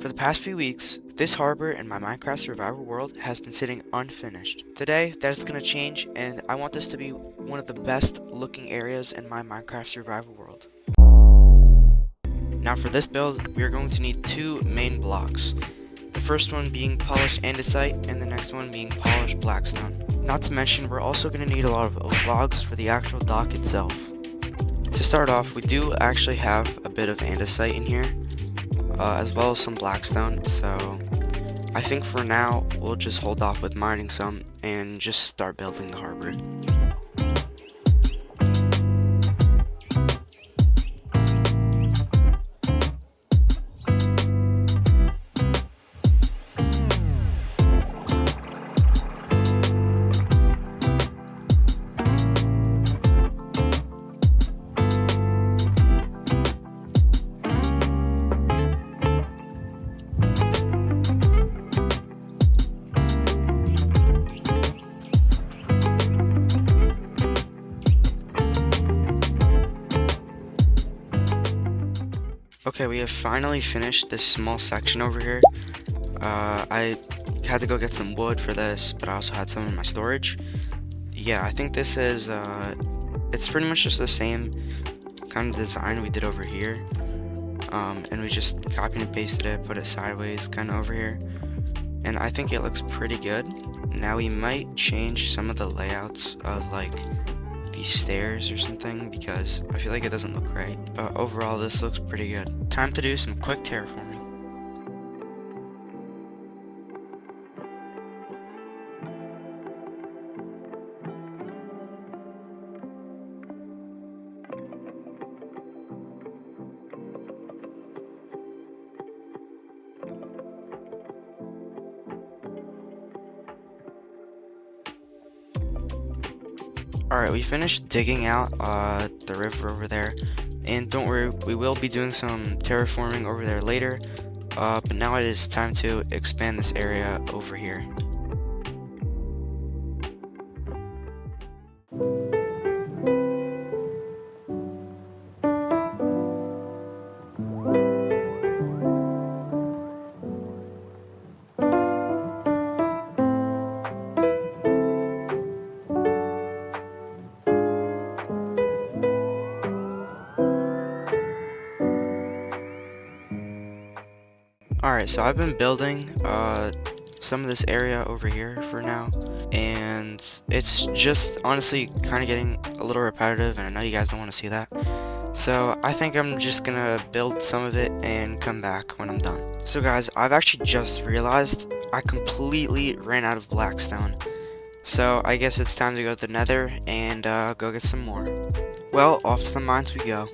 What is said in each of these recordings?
For the past few weeks, this harbor in my Minecraft survival world has been sitting unfinished. Today, that is going to change, and I want this to be one of the best looking areas in my Minecraft survival world. Now for this build, we are going to need two main blocks. The first one being polished andesite, and the next one being polished blackstone. Not to mention, we're also going to need a lot of oak logs for the actual dock itself. To start off, we do actually have a bit of andesite in here, as well as some blackstone, so I think for now we'll just hold off with mining some and just start building the harbor. Okay, we have finally finished this small section over here. I had to go get some wood for this, but I also had some in my storage. Yeah, I think this is, it's pretty much just the same kind of design we did over here. And we just copied and pasted it, put it sideways kind of over here. And I think it looks pretty good. Now we might change some of the layouts of like these stairs or something because I feel like it doesn't look right. But overall, this looks pretty good. Time to do some quick terraforming. Alright, we finished digging out the river over there, and don't worry, we will be doing some terraforming over there later, but now it is time to expand this area over here. Alright, so I've been building some of this area over here for now, and it's just honestly kind of getting a little repetitive, and I know you guys don't want to see that. So I think I'm just gonna build some of it and come back when I'm done. So guys, I've actually just realized I completely ran out of blackstone. So I guess it's time to go to the nether and go get some more. Well, off to the mines we go.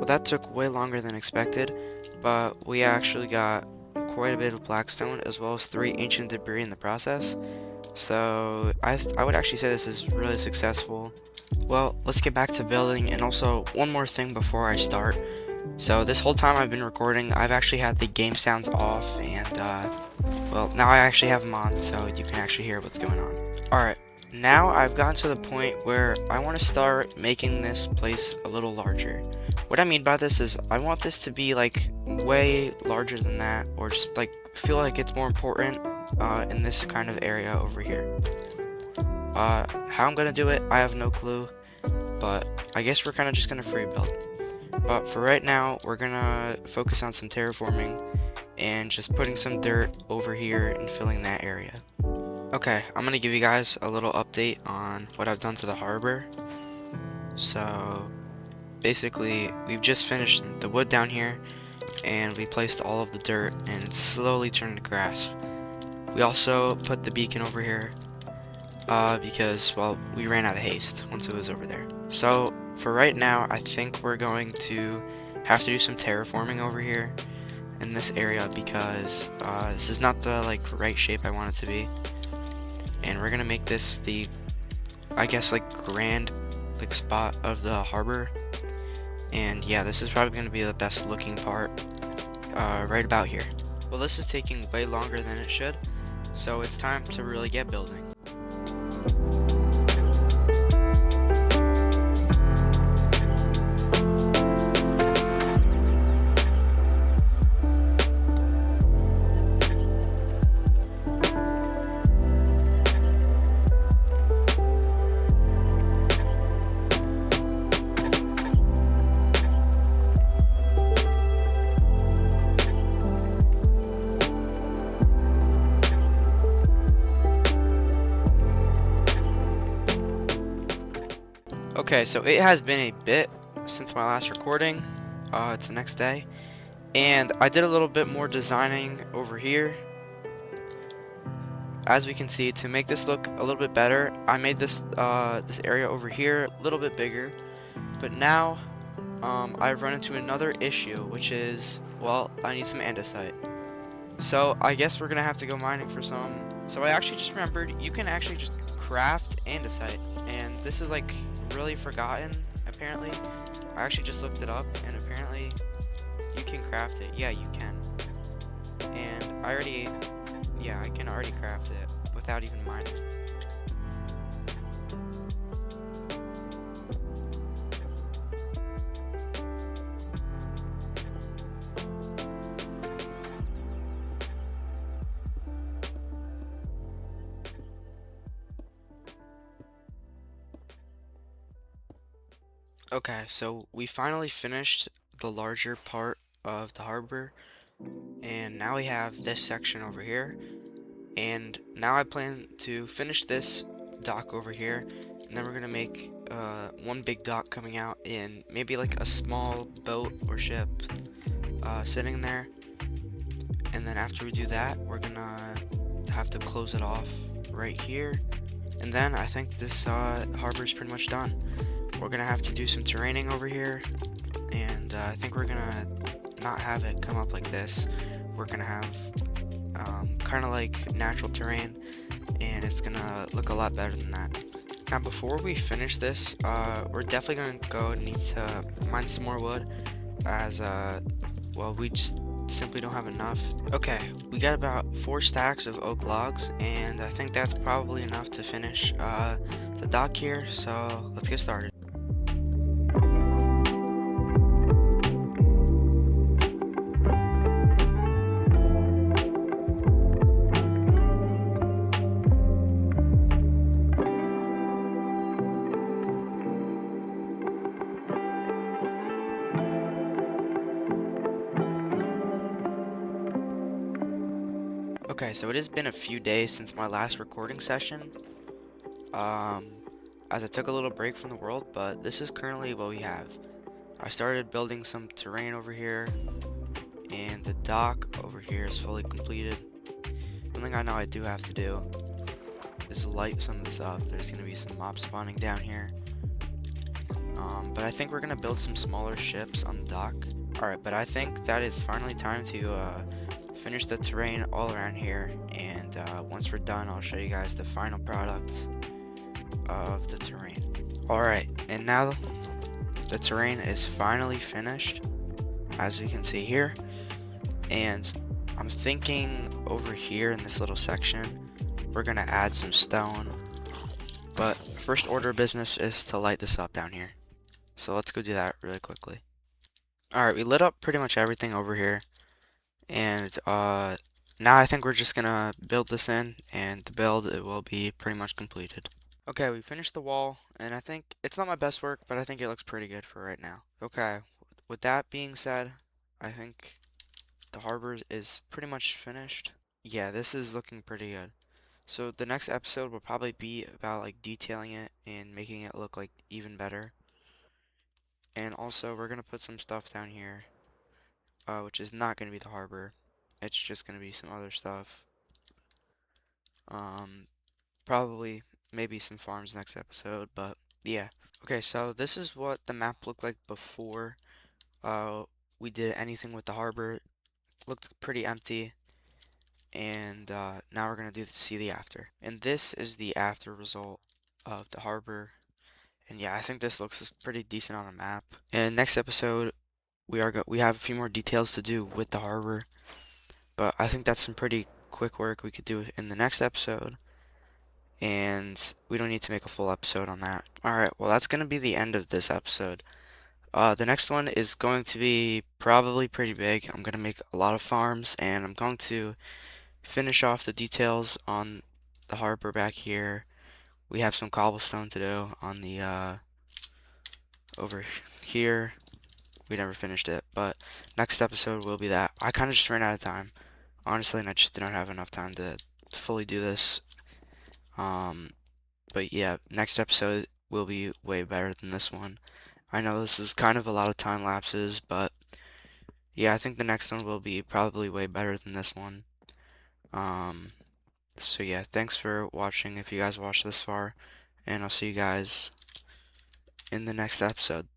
That took way longer than expected, but we actually got quite a bit of blackstone as well as 3 ancient debris in the process. So I would actually say this is really successful. Well, let's get back to building, and also one more thing before I start. So this whole time I've been recording, I've actually had the game sounds off, and well, now I actually have them on so you can actually hear what's going on. Alright, now I've gotten to the point where I want to start making this place a little larger. What I mean by this is I want this to be like way larger than that, or just like feel like it's more important in this kind of area over here. How I'm gonna do it, I have no clue, but I guess we're kind of just gonna free build. But for right now, we're gonna focus on some terraforming and just putting some dirt over here and filling that area. Okay, I'm gonna give you guys a little update on what I've done to the harbor. So basically, we've just finished the wood down here, and we placed all of the dirt, and it's slowly turned to grass. We also put the beacon over here, because, well, we ran out of haste once it was over there. So for right now, I think we're going to have to do some terraforming over here in this area because this is not the like right shape I want it to be. And we're gonna make this the, I guess, like grand like spot of the harbor. And yeah, this is probably gonna be the best looking part right about here. Well, this is taking way longer than it should, so it's time to really get building. Okay, so it has been a bit since my last recording. It's the next day, and I did a little bit more designing over here. As we can see, to make this look a little bit better, I made this area over here a little bit bigger. But now, I've run into another issue, which is, well, I need some andesite. So I guess we're gonna have to go mining for some. So I actually just remembered you can actually just craft andesite, and this is like really forgotten. Apparently, I actually just looked it up, and apparently you can craft it. Yeah, you can. And yeah, I can already craft it without even mining. Okay, so we finally finished the larger part of the harbor, and now we have this section over here. And now I plan to finish this dock over here, and then we're gonna make one big dock coming out in maybe like a small boat or ship sitting there. And then after we do that, we're gonna have to close it off right here. And then I think this harbor is pretty much done. We're gonna have to do some terraining over here, and I think we're gonna not have it come up like this. We're gonna have kind of like natural terrain, and it's gonna look a lot better than that. Now before we finish this, we're definitely gonna go need to mine some more wood, as well, we just simply don't have enough. Okay, we got about 4 stacks of oak logs, and I think that's probably enough to finish the dock here, so let's get started. Okay, so it has been a few days since my last recording session, um, as I took a little break from the world, but this is currently what we have. I started building some terrain over here, and the dock over here is fully completed. One thing I know I do have to do is light some of this up. There's going to be some mobs spawning down here. But I think we're going to build some smaller ships on the dock. Alright, but I think that it's finally time to finish the terrain all around here, and once we're done, I'll show you guys the final product of the terrain. Alright, and now the terrain is finally finished, as you can see here, and I'm thinking over here in this little section we're gonna add some stone, but first order of business is to light this up down here, so let's go do that really quickly. Alright, we lit up pretty much everything over here, and now I think we're just gonna build this in, and the build, it will be pretty much completed. Okay, we finished the wall, and I think it's not my best work, but I think it looks pretty good for right now. Okay, with that being said, I think the harbor is pretty much finished. Yeah, this is looking pretty good. So the next episode will probably be about like detailing it and making it look like even better. And also we're gonna put some stuff down here, which is not gonna be the harbor. It's just gonna be some other stuff. Um, Probably maybe some farms next episode, but yeah. Okay, so this is what the map looked like before uh, we did anything with the harbor. Looked pretty empty, and now we're gonna see the after. And this is the after result of the harbor. And yeah, I think this looks pretty decent on a map. And next episode, we have a few more details to do with the harbor, but I think that's some pretty quick work we could do in the next episode. And we don't need to make a full episode on that. Alright, well, that's gonna be the end of this episode. The next one is going to be probably pretty big. I'm gonna make a lot of farms, and I'm going to finish off the details on the harbor back here. We have some cobblestone to do on the over here. We never finished it, but next episode will be that. I kind of just ran out of time, honestly, and I just didn't have enough time to fully do this. Um, but yeah, next episode will be way better than this one. I know this is kind of a lot of time lapses, but yeah, I think the next one will be probably way better than this one. Um, so yeah, thanks for watching if you guys watched this far, and I'll see you guys in the next episode.